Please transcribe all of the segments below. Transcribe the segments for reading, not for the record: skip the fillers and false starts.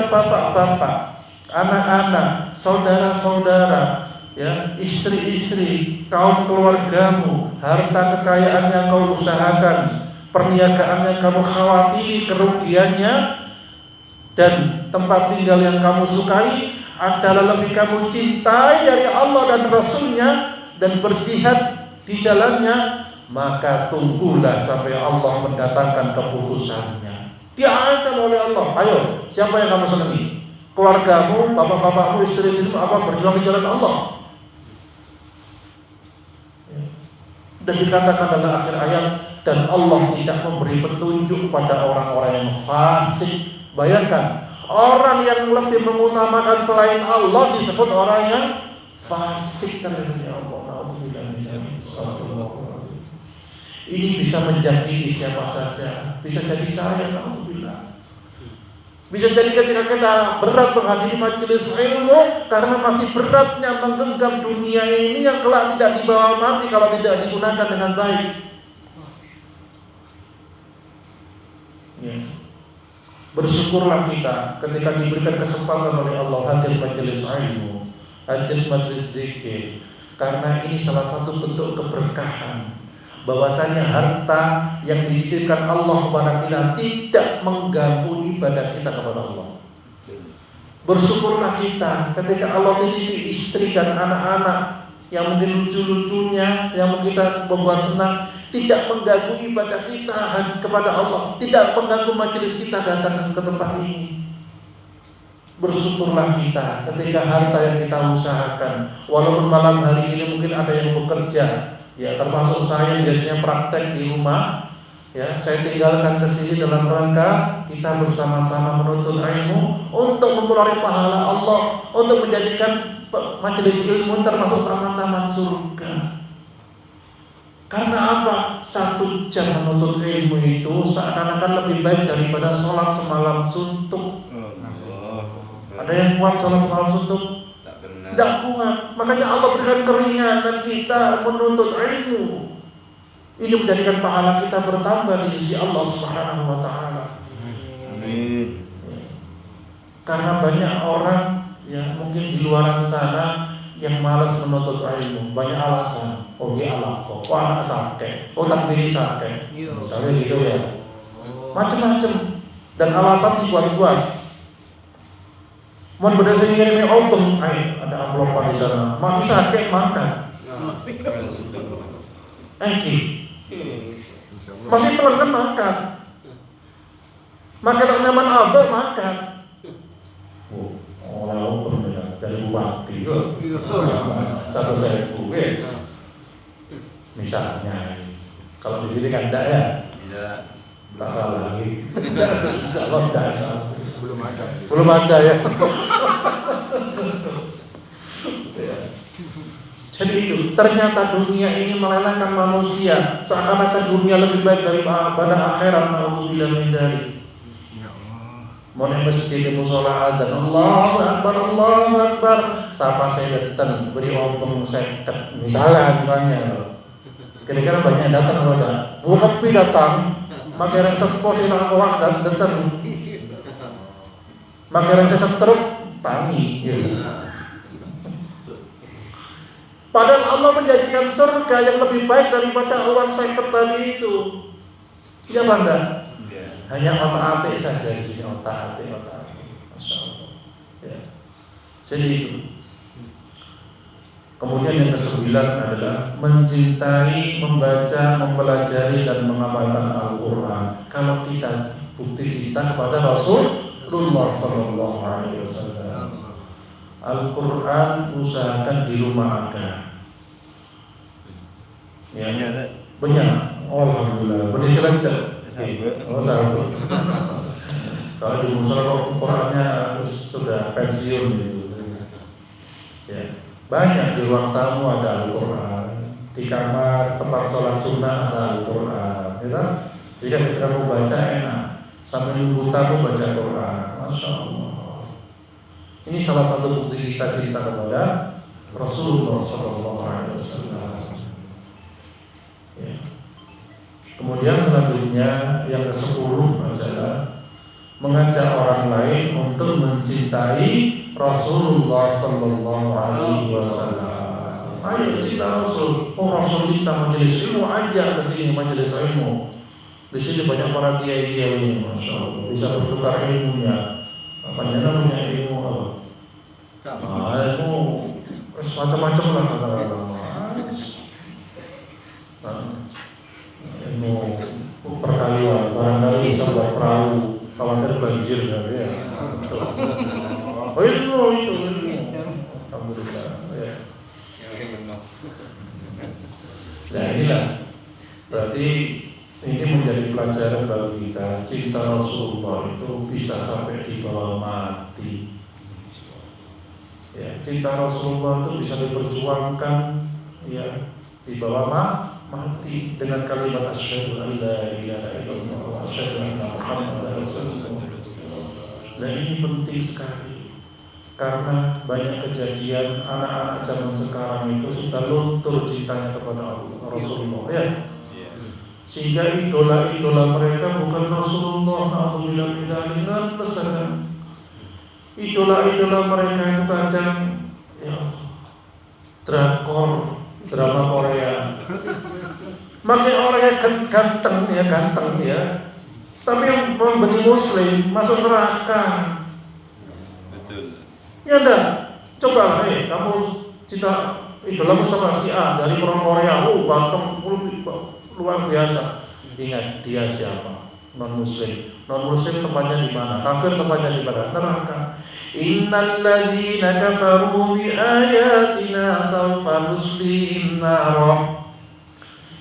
ketika bapak-bapak, anak-anak, saudara-saudara, ya, istri-istri, kaum keluargamu, harta kekayaan yang kau usahakan, perniagaan yang kamu khawatiri kerugiannya, dan tempat tinggal yang kamu sukai adalah lebih kamu cintai dari Allah dan Rasulnya, dan berjihad di jalannya, maka tunggulah sampai Allah mendatangkan keputusannya. Diancam oleh Allah. Ayo, siapa yang kamu senangi? Keluargamu, bapak-bapakmu, istri-istrimu, apa berjuang di jalan Allah? Dan dikatakan dalam akhir ayat, dan Allah tidak memberi petunjuk pada orang-orang yang fasik. Bayangkan, orang yang lebih mengutamakan selain Allah disebut orang yang fasik. Ternyata Allah, ini bisa menjadi siapa saja, bisa jadi saya, alhamdulillah. Bisa jadi ketika kita berat menghadiri majelis ilmu karena masih beratnya menggenggam dunia ini yang kelak tidak dibawa mati kalau tidak digunakan dengan baik. Ya. Bersyukurlah kita ketika diberikan kesempatan oleh Allah hadir majelis ilmu, hadir majelis zikir, karena ini salah satu bentuk keberkahan. Bahwasanya harta yang dititipkan Allah kepada kita tidak mengganggu ibadah kita kepada Allah. Bersyukurlah kita ketika Allah titipi istri dan anak-anak yang mungkin lucu-lucunya, yang mungkin kita membuat senang, tidak mengganggu ibadah kita kepada Allah, tidak mengganggu majelis kita datang ke tempat ini. Bersyukurlah kita ketika harta yang kita usahakan, walaupun malam hari ini mungkin ada yang bekerja, ya, termasuk saya yang biasanya praktek di rumah, ya, saya tinggalkan ke sini dalam rangka kita bersama-sama menuntut ilmu untuk memperoleh pahala Allah, untuk menjadikan majelis ilmu termasuk taman-taman surga. Karena apa? 1 jam menuntut ilmu itu seakan-akan lebih baik daripada sholat semalam suntuk. Ada yang kuat sholat semalam suntuk? Tidak kuat. Makanya Allah berikan keringanan kita menuntut ilmu. Ini menjadikan pahala kita bertambah di sisi Allah Subhanahu wa taala. Amin. Karena banyak orang yang mungkin di luar sana yang malas menuntut ilmu, banyak alasan. Oh dia alako, oh anak sakit, oh tak bini sakit, misalnya gitu ya. Macam-macam. Dan alasan dibuat-buat. Mau beda saya ngirimi obeng, ada amplopan di sana. Mati sakit makan. Engki. Masih pelengan makan. Makan tak nyaman abah makan. Oh, orang obeng ya dari bupati yo. 1.000 misalnya. Kalau di sini kan enggak ya? Tidak. Tak salah lagi. Insya Allah enggak salah. Belum ada ya. Jadi itu, ternyata dunia ini melelahkan manusia, seakan-akan dunia lebih baik daripada akhirat. Na'udzubillah min dzalik. Mau nek masjid mushola adzan, Allahu akbar, Allahu akbar. Sapa saya datang beri ompong 50 misalnya. Kira-kira banyak yang datang atau enggak? Bukan pi datang, maka yang sepo sing tak kawak datang. Maka yang setruk tangi gitu. Padahal Allah menjanjikan surga yang lebih baik daripada uang 50 tadi itu. Ya Banda? Hanya otak-atik saja di sini, otak-atik. Masya Allah. Ya. Jadi itu. Kemudian yang ke-9 adalah mencintai, membaca, mempelajari dan mengamalkan Al-Quran. Kalau kita bukti cinta kepada Rasulullah Sallallahu Alaihi Wasallam, Al-Quran usahakan di rumah ada. Ya, banyak. Alhamdulillah. Benih selanjutnya. Oh, satu. Soalnya di musola Qurannya sudah pensiun gitu. Ya. Banyak di ruang tamu ada Al-Quran, di kamar tempat sholat sunnah ada Al-Quran, ya kan? Jika kita mau baca enak, sambil nunggu tamu baca Quran, Masya Allah. Ini salah satu bukti kita cinta kepada Rasulullah Sallallahu Alaihi Wasallam. Ya. Kemudian selanjutnya yang ke-10 adalah mengajak orang lain untuk mencintai Rasulullah Sallallahu Alaihi Wasallam. Ayo cinta Rasul. Oh, Rasul cinta majelis ilmu, ajak ke sini majelis ilmu. Di sini banyak para kiai-kiai, masya Allah, bisa bertukar ilmunya. Panjangnya punya ilmu apa? Ilmu macam-macam lah kata-kata. Ilmu perkalian, barangkali bisa buat perahu, khawatir banjir ya. Oh ilmu itu ilmu. Alhamdulillah. Ya. Nah inilah berarti ini menjadi pelajaran bagi kita. Cinta Rasulullah itu bisa sampai dibawa mati. Ya, cinta Rasulullah itu bisa diperjuangkan, ya, dibawa mati dengan kalimat asyhadu an la ilaha illallah wa asyhadu anna Muhammadar Rasulullah. Dan ini penting sekali karena banyak kejadian anak-anak zaman sekarang itu sudah luntur cintanya kepada Allah Rasulullah, ya. Sehingga idola-idola mereka bukan Rasulullah. Alhamdulillah, ingat pesan. Idola-idola mereka itu kadang ya drakor, drama Korea. Makin orang yang ganteng ya. Tapi yang memberi Muslim masuk neraka. Betul. Ya enggak? Cobalah kamu cinta idolamu sama si A dari orang Korea. Ganteng luar biasa. Ingat dia siapa? Non Muslim. Non Muslim tempatnya di mana? Kafir tempatnya di mana? Neraka. Innal ladzina kafaru bi ayatina sawfa nuslihim nar.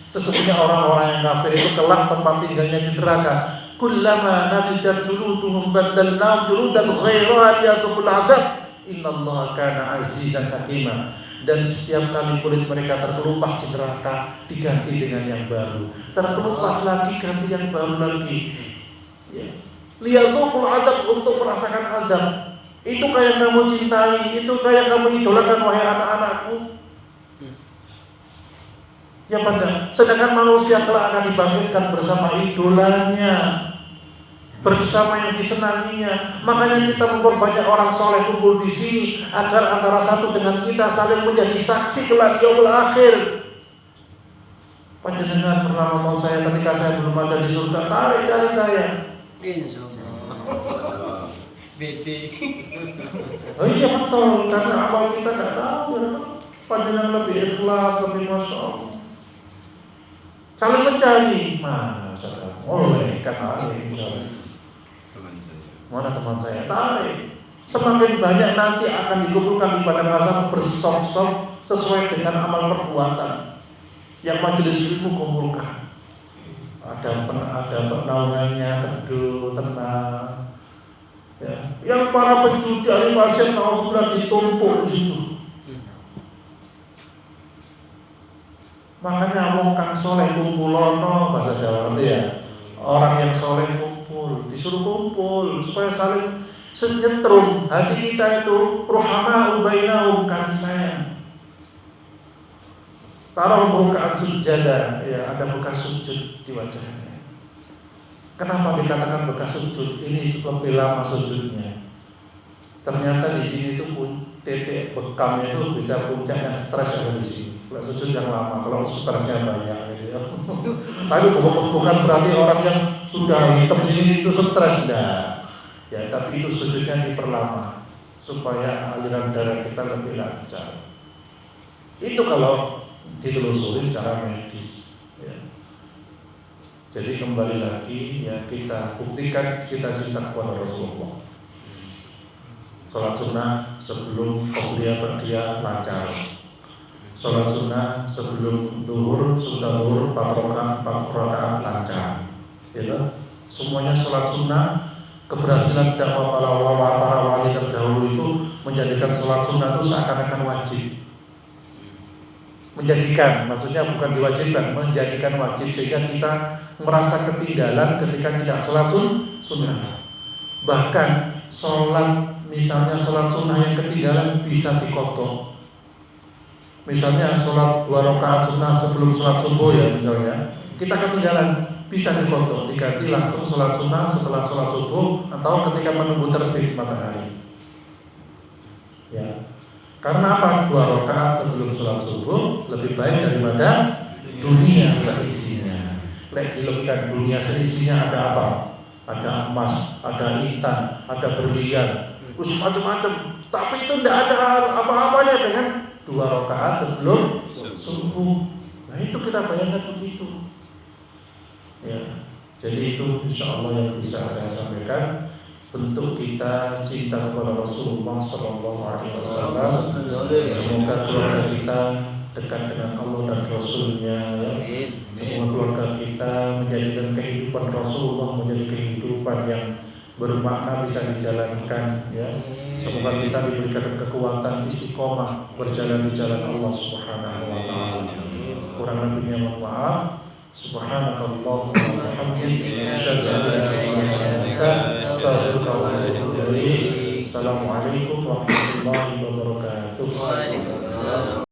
Sesungguhnya orang-orang yang kafir itu kelak tempat tinggalnya di neraka. Kullama nadijat juluduhum badalnahum juludan ghairaha liyadhuqul adzab. Innallaha kana azizan hakima. Dan setiap kali kulit mereka terkelupas di neraka diganti dengan yang baru. Terkelupas lagi ganti yang baru lagi. Ya. Liyadhuqul adzab, untuk merasakan azab. Itu kayak kamu cintai, itu kayak kamu idolakan wahai anak-anakku. Ya pada, sedangkan manusia kelak akan dibangkitkan bersama idolanya, bersama yang disenanginya. Makanya kita memperbanyak orang soleh kumpul di sini agar antara satu dengan kita saling menjadi saksi kelak di yaumul akhir. Panjenengan pernah nonton saya ketika saya belum ada di surga, tarik cari saya. Insyaallah. Oh iya betul, karena awal kita nggak tahu. Panjenengan lebih ikhlas, lebih masya Allah. Saling mencari, mana saudara? Oh mereka tarik, mana teman saya tarik. Semakin banyak nanti akan dikumpulkan di padang mahsyar bersof-sof sesuai dengan amal perbuatan yang majelis ilmu kumpulkan. Ada penaungannya, teduh, tenang. Ya. Yang para penjudi ahli maksiat naudzubillah ditumpuk di situ. Makanya wong kang soleh kumpulono, bahasa Jawa nanti ya. Orang yang soleh kumpul, disuruh kumpul supaya saling senyetrum. Hati kita itu ruhama bainahum, kasih sayang. Taruh mukaan sujada, ya ada bekas sujud di wajahnya. Kenapa dikatakan bekas sujud? Ini lebih lama sujudnya. Ternyata di sini tuh titik bekamnya itu bisa puncaknya stres ada di sini. Kalau sujud yang lama, kalau stresnya banyak gitu ya. Tapi bukan berarti orang yang sudah hitam sini itu stres, enggak. Ya, tapi itu sujudnya diperlama supaya aliran darah kita lebih lancar. Itu kalau ditelusuri secara medis. Ya. Jadi kembali lagi ya, kita buktikan kita cinta kepada Rasulullah. Sholat sunnah sebelum qobliyah dia lancar. Sholat sunnah sebelum zuhur, sudah zuhur 4 rakaat lancar. Gitu. Semuanya sholat sunnah. Keberhasilan dakwah para wali terdahulu itu menjadikan sholat sunnah itu seakan-akan wajib. Menjadikan, maksudnya bukan diwajibkan, menjadikan wajib sehingga kita merasa ketinggalan ketika tidak sholat sunnah. Bahkan sholat, misalnya sholat sunnah yang ketinggalan bisa diqadha. Misalnya sholat 2 rakaat sunnah sebelum sholat subuh ya misalnya, kita ketinggalan, bisa dipotong, diganti langsung sholat sunnah setelah sholat subuh atau ketika menunggu terbit matahari. Ya, karena apa? 2 rakaat sebelum sholat subuh lebih baik daripada dunia seisinya. Lek dilogikakan dunia seisinya ada apa? Ada emas, ada intan, ada berlian, macam-macam. Tapi itu tidak ada apa-apanya dengan 2 rakaat sebelum subuh. Nah itu kita bayangkan begitu. Ya, jadi itu insya Allah yang bisa saya sampaikan. Bentuk kita cinta kepada Rasulullah Sallallahu Alaihi Wasallam. Semoga keluarga kita dekat dengan Allah dan Rasulnya. Ya. Semoga keluarga kita menjadikan kehidupan Rasulullah menjadi kehidupan yang bermakna, bisa dijalankan. Ya. Semoga kita diberikan kekuatan istiqomah berjalan di jalan Allah Subhanahu Wa Taala. Kurang lebihnya mohon maaf. Subhanakallahumma wa bihamdika asyhadu an la ilaha illa anta astaghfiruka wa atubu ilaik. Assalamualaikum warahmatullahi wabarakatuh.